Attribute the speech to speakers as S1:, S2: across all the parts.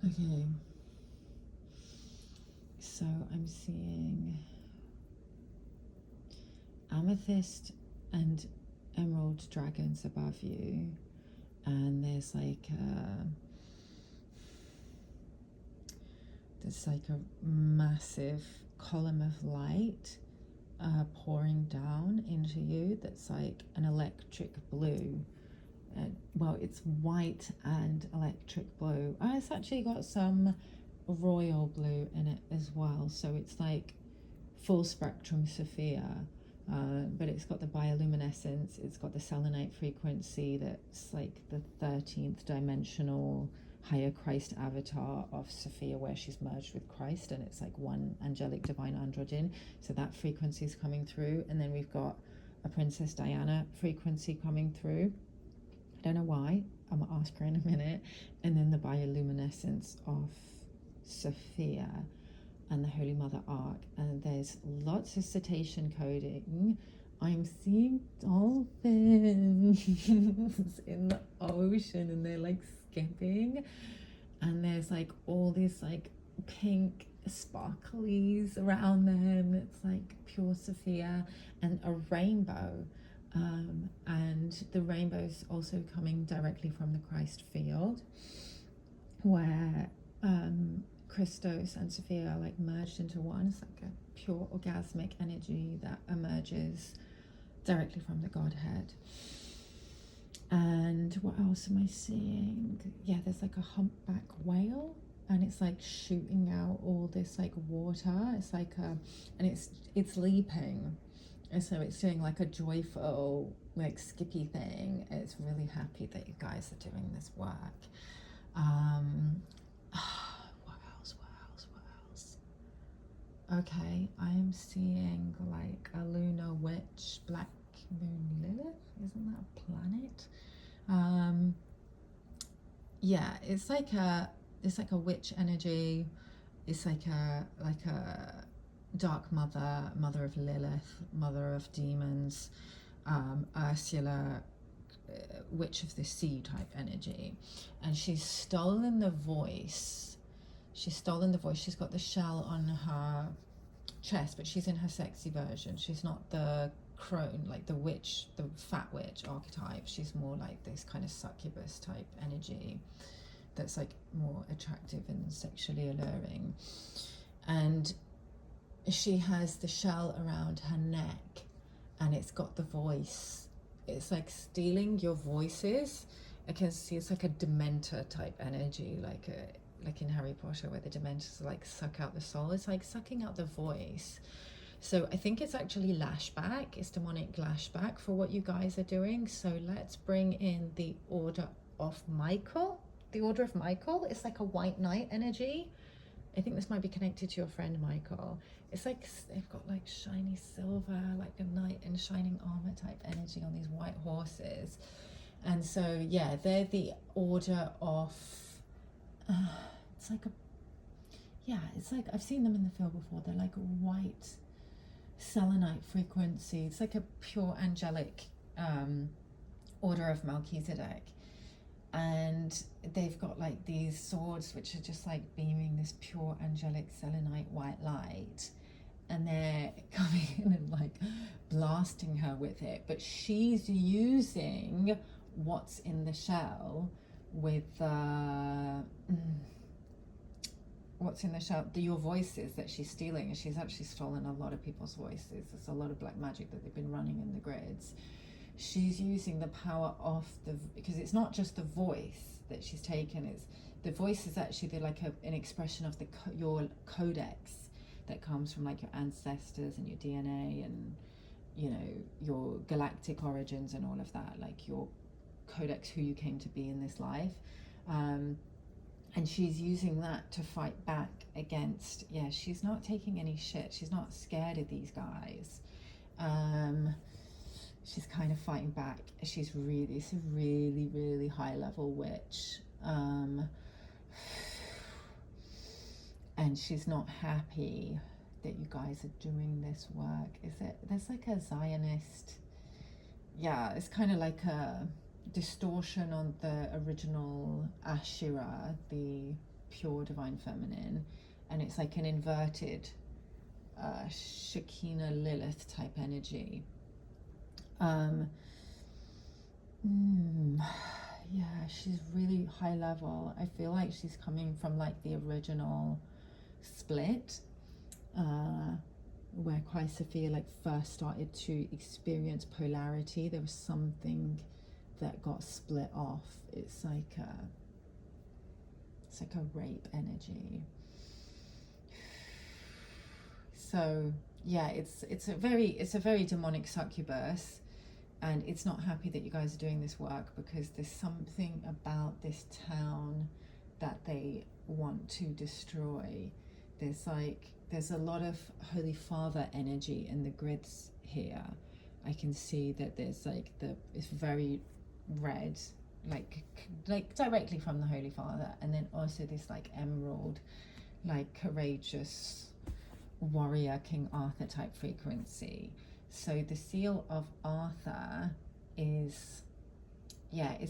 S1: Okay. So I'm seeing amethyst and emerald dragons above you, and there's like a massive column of light pouring down into you that's like an electric blue. Well, it's white and electric blue. It's actually got some royal blue in it as well, so it's like full spectrum Sophia, but it's got the bioluminescence, it's got the selenite frequency that's like the 13th dimensional higher Christ avatar of Sophia, where she's merged with Christ, and it's like one angelic divine androgen, so that frequency is coming through. And then we've got a Princess Diana frequency coming through. I don't know why, I'm gonna ask her in a minute. And then the bioluminescence of Sophia and the Holy Mother Ark, and there's lots of cetacean coding. I'm seeing dolphins in the ocean, and they're like skipping, and there's like all these like pink sparklies around them. It's like pure Sophia, and a rainbow, and the rainbow's also coming directly from the Christ field, where Christos and Sophia are like merged into one. It's like a pure orgasmic energy that emerges directly from the Godhead. And what else am I seeing? Yeah, there's like a humpback whale, and it's like shooting out all this like water. It's like and it's leaping, and so it's doing like a joyful like skippy thing. It's really happy that you guys are doing this work. Okay, I am seeing like a lunar witch, black moon Lilith. Isn't that a planet? Yeah, it's like a witch energy. It's like a dark mother, mother of Lilith, mother of demons, Ursula, witch of the sea type energy. And she's stolen the voice. She's got the shell on her chest, but she's in her sexy version. She's not the crone, like the witch, the fat witch archetype. She's more like this kind of succubus type energy that's like more attractive and sexually alluring. And she has the shell around her neck, and it's got the voice. It's like stealing your voices. I can see it's like a Dementor type energy, like in Harry Potter, where the Dementors like suck out the soul. It's like sucking out the voice. So I think it's actually lashback. It's demonic lashback for what you guys are doing. So let's bring in the Order of Michael. The Order of Michael is like a white knight energy. I think this might be connected to your friend Michael. It's like they've got like shiny silver, like a knight in shining armor type energy on these white horses. And so yeah, they're the Order of it's like I've seen them in the field before. They're like white selenite frequency. It's like a pure angelic Order of Melchizedek, and they've got like these swords which are just like beaming this pure angelic selenite white light, and they're coming in and like blasting her with it, but she's using what's in the shell with what's in the shell, your voices that she's stealing. And she's actually stolen a lot of people's voices. There's a lot of black magic that they've been running in the grids. She's using the power of because it's not just the voice that she's taken, it's the voice is actually like an expression of your codex that comes from like your ancestors and your DNA, and you know, your galactic origins and all of that, like your codex, who you came to be in this life. And she's using that to fight back against, she's not taking any shit. She's not scared of these guys. She's kind of fighting back. She's really high level witch. And she's not happy that you guys are doing this work. There's like a Zionist, it's kind of like a distortion on the original Asherah, the pure divine feminine, and it's like an inverted Shekinah Lilith type energy. Yeah, she's really high level. I feel like she's coming from like the original split, where Chrysophia like first started to experience polarity. There was something that got split off. It's like a rape energy. So yeah, it's a very demonic succubus, and it's not happy that you guys are doing this work, because there's something about this town that they want to destroy. There's a lot of Holy Father energy in the grids here. I can see that there's like it's very red, like directly from the Holy Father, and then also this like emerald, like courageous warrior King Arthur type frequency. So the seal of Arthur is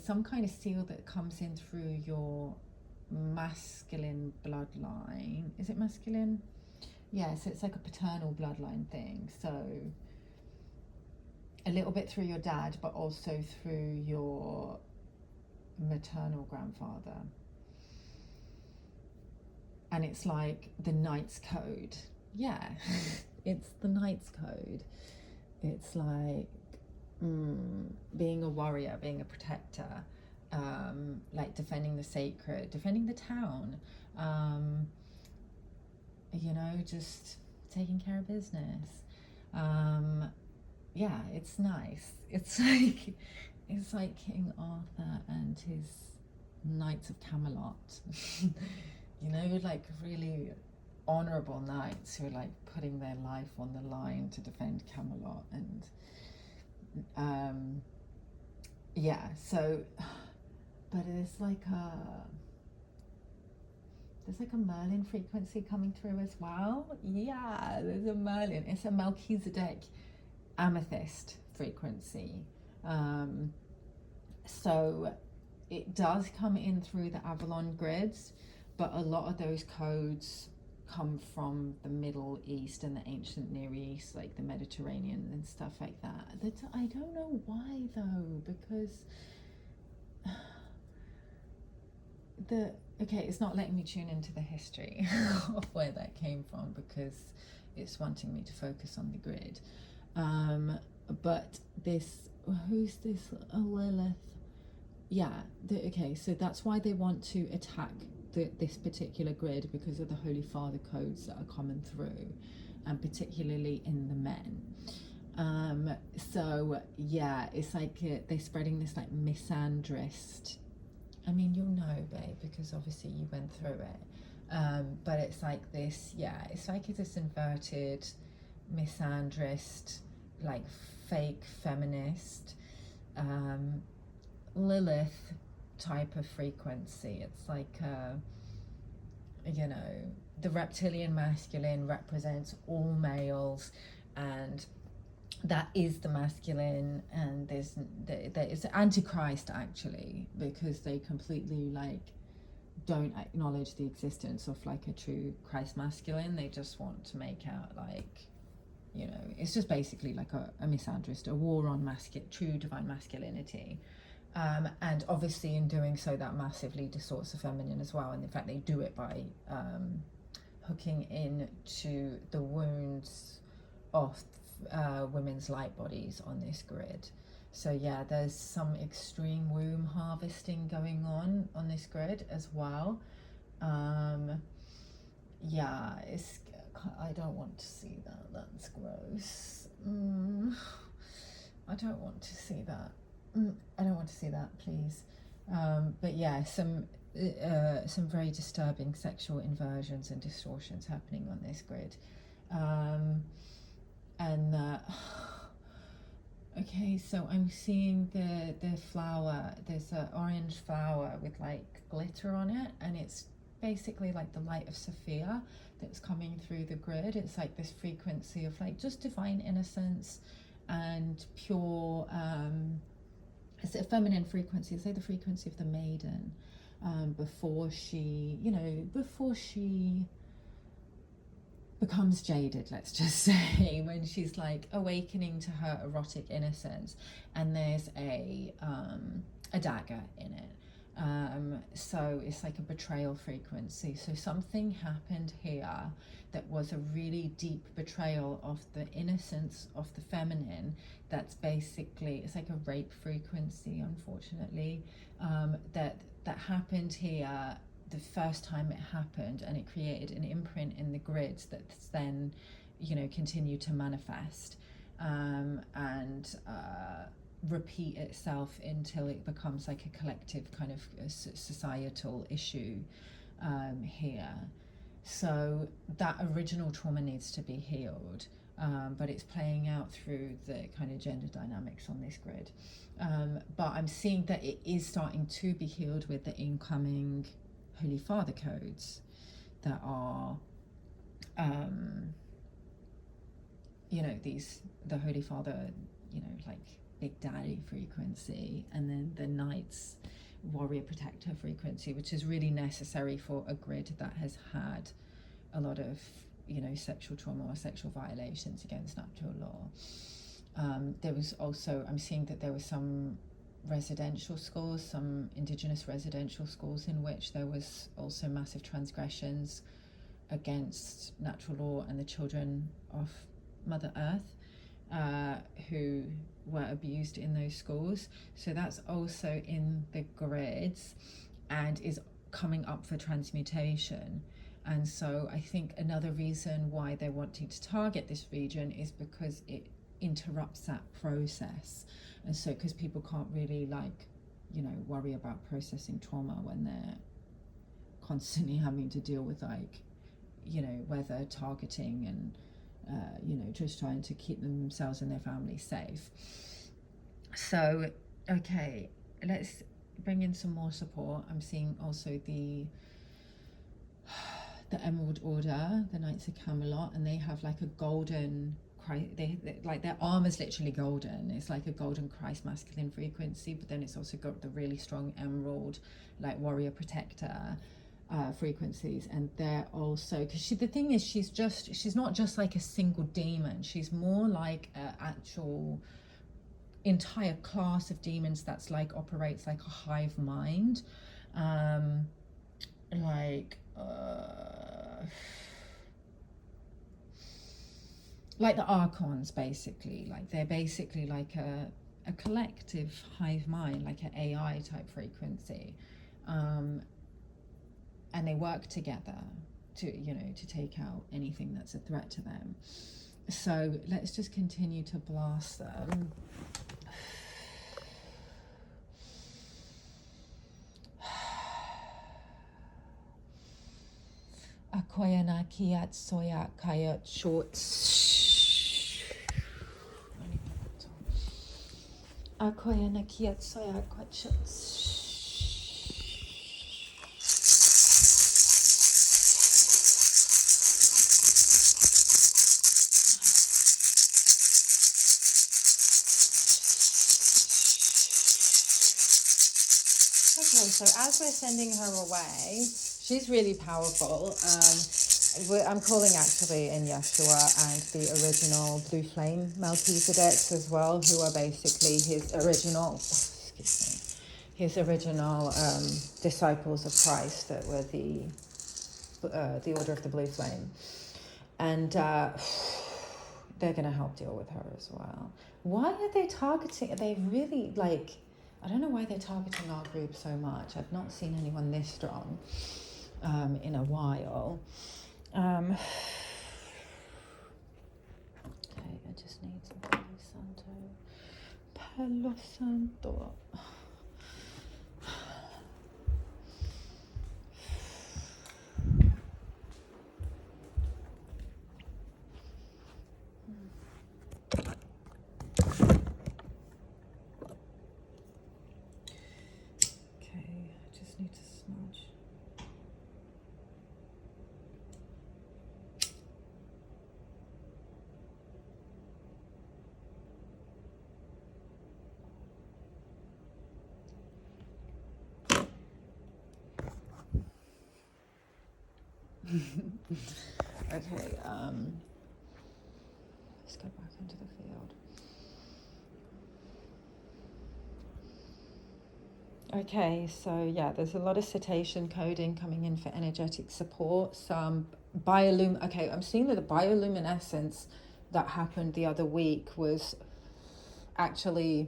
S1: some kind of seal that comes in through your masculine bloodline. Is it masculine? Yeah, so it's like a paternal bloodline thing. So a little bit through your dad, but also through your maternal grandfather. And it's like the Knight's Code. Yeah, it's the Knight's Code. It's like being a warrior, being a protector, like defending the sacred, defending the town, you know, just taking care of business. Yeah, it's nice. It's like King Arthur and his Knights of Camelot. You know, like really honorable knights who are like putting their life on the line to defend Camelot. And yeah, so, but there's like a Merlin frequency coming through as well. Yeah, there's a Merlin. It's a Melchizedek amethyst frequency. So it does come in through the Avalon grids, but a lot of those codes come from the Middle East and the ancient Near East, like the Mediterranean and stuff like that. I don't know why though, because it's not letting me tune into the history of where that came from, because it's wanting me to focus on the grid. But who's this Lilith? Yeah, so that's why they want to attack this particular grid, because of the Holy Father codes that are coming through, and particularly in the men. So yeah, it's like they're spreading this like misandrist. I mean, you'll know, babe, because obviously you went through it. But it's like this, it's like this inverted misandrist, like fake feminist, Lilith type of frequency. It's like, you know, the reptilian masculine represents all males, and that is the masculine, and there is Antichrist actually, because they completely like don't acknowledge the existence of like a true Christ masculine. They just want to make out like, you know, it's just basically like a misandrist, a war on true divine masculinity. And obviously in doing so, that massively distorts the feminine as well. And in fact, they do it by hooking into the wounds of women's light bodies on this grid. So yeah, there's some extreme womb harvesting going on this grid as well. Yeah, I don't want to see that. That's gross. I don't want to see that. I don't want to see that, please. But yeah, some very disturbing sexual inversions and distortions happening on this grid. Okay, so I'm seeing the flower. There's an orange flower with like glitter on it, and it's basically like the light of Sophia that's coming through the grid. It's like this frequency of like just divine innocence and pure, it's a feminine frequency, say the frequency of the maiden. before she, before she becomes jaded, let's just say, when she's like awakening to her erotic innocence, and there's a dagger in it. So it's like a betrayal frequency. So something happened here that was a really deep betrayal of the innocence of the feminine. That's basically, it's like a rape frequency, unfortunately, that happened here the first time it happened, and it created an imprint in the grids that's then, continue to manifest and repeat itself until it becomes like a collective kind of societal issue here. So that original trauma needs to be healed, but it's playing out through the kind of gender dynamics on this grid. But I'm seeing that it is starting to be healed with the incoming Holy Father codes that are, the Holy Father, like Big Daddy frequency, and then the Knight's Warrior Protector frequency, which is really necessary for a grid that has had a lot of, sexual trauma or sexual violations against natural law. There was also, I'm seeing that there were some residential schools, some indigenous residential schools, in which there was also massive transgressions against natural law and the children of Mother Earth, who were abused in those schools. So that's also in the grids and is coming up for transmutation. And so I think another reason why they're wanting to target this region is because it interrupts that process. And so, because people can't really worry about processing trauma when they're constantly having to deal with weather targeting and just trying to keep themselves and their families safe. So, okay, let's bring in some more support. I'm seeing also the Emerald Order, the Knights of Camelot, and they have like a golden, they like their armor's literally golden. It's like a golden Christ masculine frequency, but then it's also got the really strong emerald, like warrior protector frequencies. And they're also, because the thing is, she's not just like a single demon. She's more like an actual entire class of demons that's like operates like a hive mind, like the archons, basically. Like they're basically like a collective hive mind, like an AI type frequency, and they work together to take out anything that's a threat to them. So let's just continue to blast them. Akoyana kiat soya kayat shorts. Akoyana kiat soya kwat shorts. Okay, so as we're sending her away, she's really powerful. I'm calling actually in Yeshua and the original Blue Flame Melchizedeks as well, who are basically his original, disciples of Christ that were the Order of the Blue Flame. And they're going to help deal with her as well. Why are they targeting? They really I don't know why they're targeting our group so much. I've not seen anyone this strong in a while. Okay, I just need some Palo Santo. Okay, let's go back into the field. Okay, so yeah, there's a lot of cetacean coding coming in for energetic support. Some okay, I'm seeing that the bioluminescence that happened the other week was actually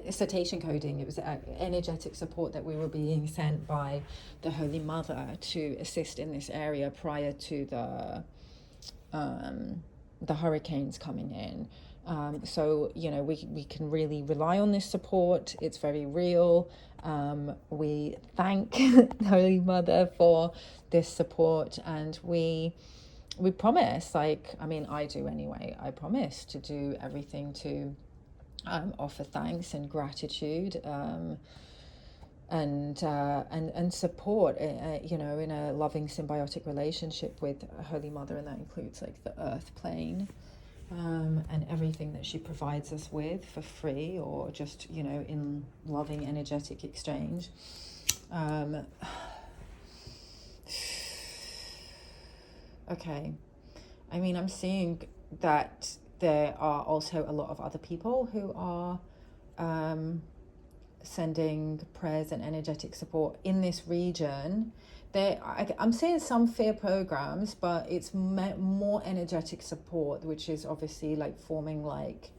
S1: cetacean coding. It was energetic support that we were being sent by the Holy Mother to assist in this area prior to the hurricanes coming in. So, you know, we can really rely on this support. It's very real. We thank the Holy Mother for this support, and we promise, like, I mean, I do anyway, I promise to do everything to offer thanks and gratitude, and support, you know, in a loving symbiotic relationship with Holy Mother, and that includes like the earth plane, and everything that she provides us with for free, or just, you know, in loving energetic exchange. Okay, I mean, I'm seeing that there are also a lot of other people who are sending prayers and energetic support in this region. I'm seeing some fear programs, but it's more energetic support, which is obviously like forming like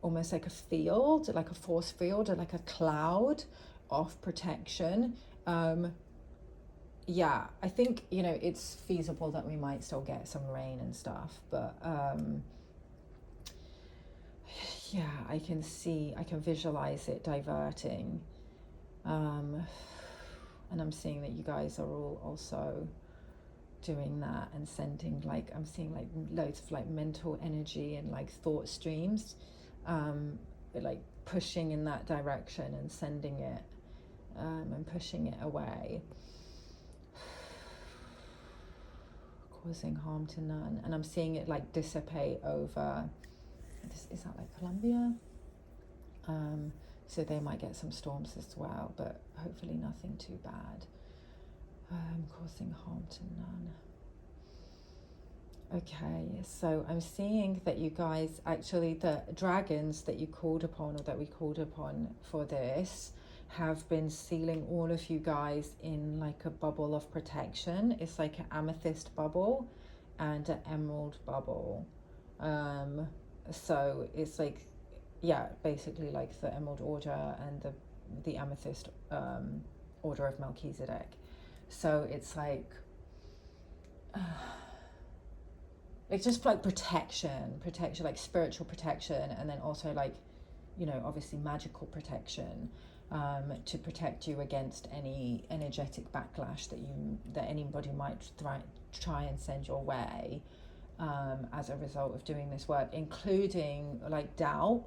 S1: almost like a field, like a force field, or like a cloud of protection. Yeah, I think, you know, it's feasible that we might still get some rain and stuff, but yeah, I can visualize it diverting. And I'm seeing that you guys are all also doing that and sending, like, I'm seeing like loads of like mental energy and like thought streams, like pushing in that direction and sending it, and pushing it away, causing harm to none. And I'm seeing it like dissipate over this, is that like Colombia? So they might get some storms as well, but hopefully nothing too bad, causing harm to none. Okay, so I'm seeing that you guys, actually the dragons that you called upon, or that we called upon for this, have been sealing all of you guys in like a bubble of protection. It's like an amethyst bubble and an emerald bubble. So it's like, yeah, basically like the Emerald Order and the Amethyst Order of Melchizedek. So it's like just like protection, like spiritual protection, and then also like, you know, obviously magical protection, to protect you against any energetic backlash that anybody might try and send your way, as a result of doing this work, including like doubt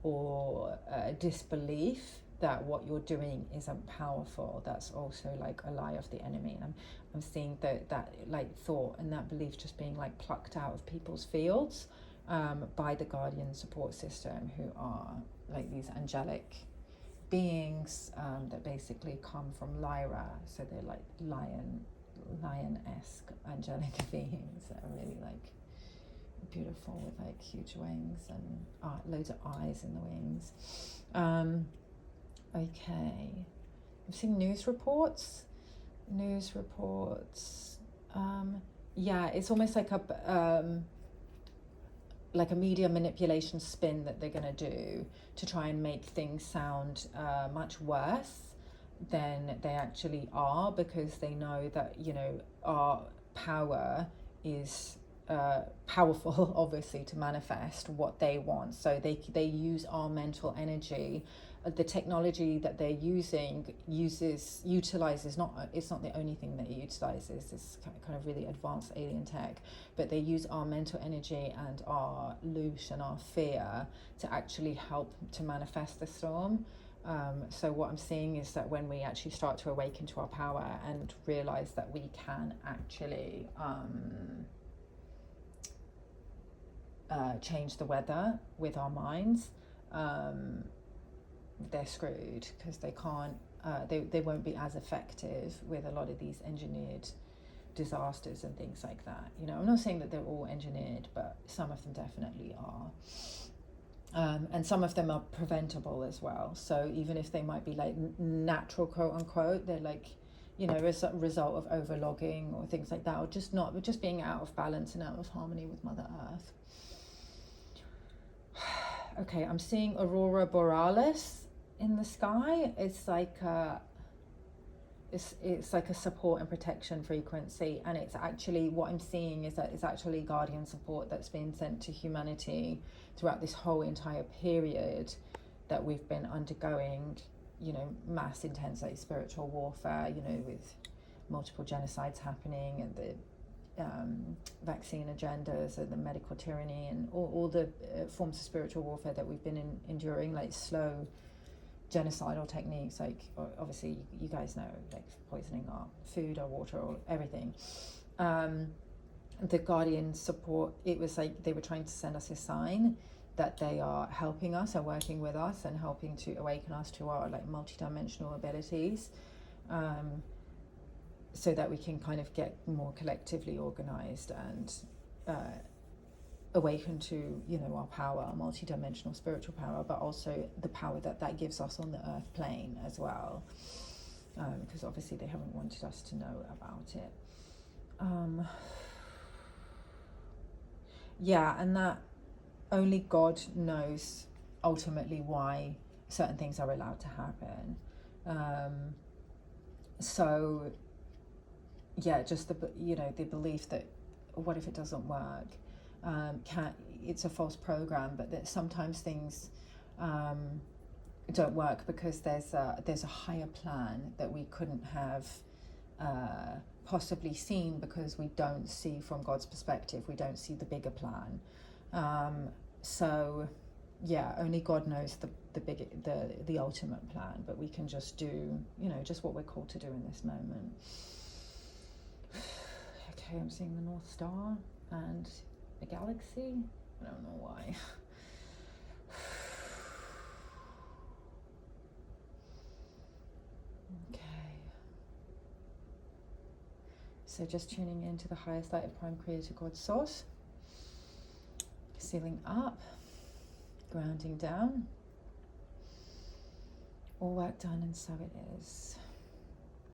S1: or disbelief that what you're doing isn't powerful. That's also like a lie of the enemy. And I'm seeing that like thought and that belief just being like plucked out of people's fields, by the guardian support system, who are like these angelic beings, that basically come from Lyra. So they're like lion-esque angelic beings that are really like beautiful, with like huge wings and loads of eyes in the wings. Okay, I'm seeing news reports. Yeah, it's almost like a media manipulation spin that they're going to do to try and make things sound much worse than they actually are, because they know that, you know, our power is powerful, obviously, to manifest what they want. So they use our mental energy. The technology that they're utilizes it's not the only thing that it utilizes. It's kind of really advanced alien tech, but they use our mental energy and our loosh and our fear to actually help to manifest the storm. So what I'm seeing is that when we actually start to awaken to our power and realize that we can actually change the weather with our minds, they're screwed, because they can't, they won't be as effective with a lot of these engineered disasters and things like that. You know, I'm not saying that they're all engineered, but some of them definitely are. And some of them are preventable as well. So even if they might be like natural, quote unquote, they're like, you know, as a result of overlogging or things like that, or just being out of balance and out of harmony with Mother Earth. Okay, I'm seeing Aurora Borealis in the sky. It's like it's like a support and protection frequency, and it's actually, what I'm seeing is that it's actually guardian support that's been sent to humanity throughout this whole entire period that we've been undergoing, you know, mass intense like spiritual warfare, you know, with multiple genocides happening, and the vaccine agendas and the medical tyranny and all the forms of spiritual warfare that we've been enduring, like slow genocidal techniques, like obviously you guys know, like poisoning our food, our water, or everything. The guardian support, it was like they were trying to send us a sign that they are helping us and working with us and helping to awaken us to our like multidimensional abilities, so that we can kind of get more collectively organized and awaken to, you know, our power, our multidimensional spiritual power, but also the power that gives us on the earth plane as well, because obviously they haven't wanted us to know about it. Yeah, and that only God knows ultimately why certain things are allowed to happen. So yeah, just the belief that what if it doesn't work? It's a false program, but that sometimes things don't work because there's a higher plan that we couldn't have possibly seen, because we don't see from God's perspective. We don't see the bigger plan. So yeah, only God knows the ultimate plan, but we can just do, you know, just what we're called to do in this moment. Okay, I'm seeing the North Star and a galaxy. I don't know why. Okay. So just tuning into the highest light of Prime Creator God Source. Sealing up, grounding down. All work done, and so it is.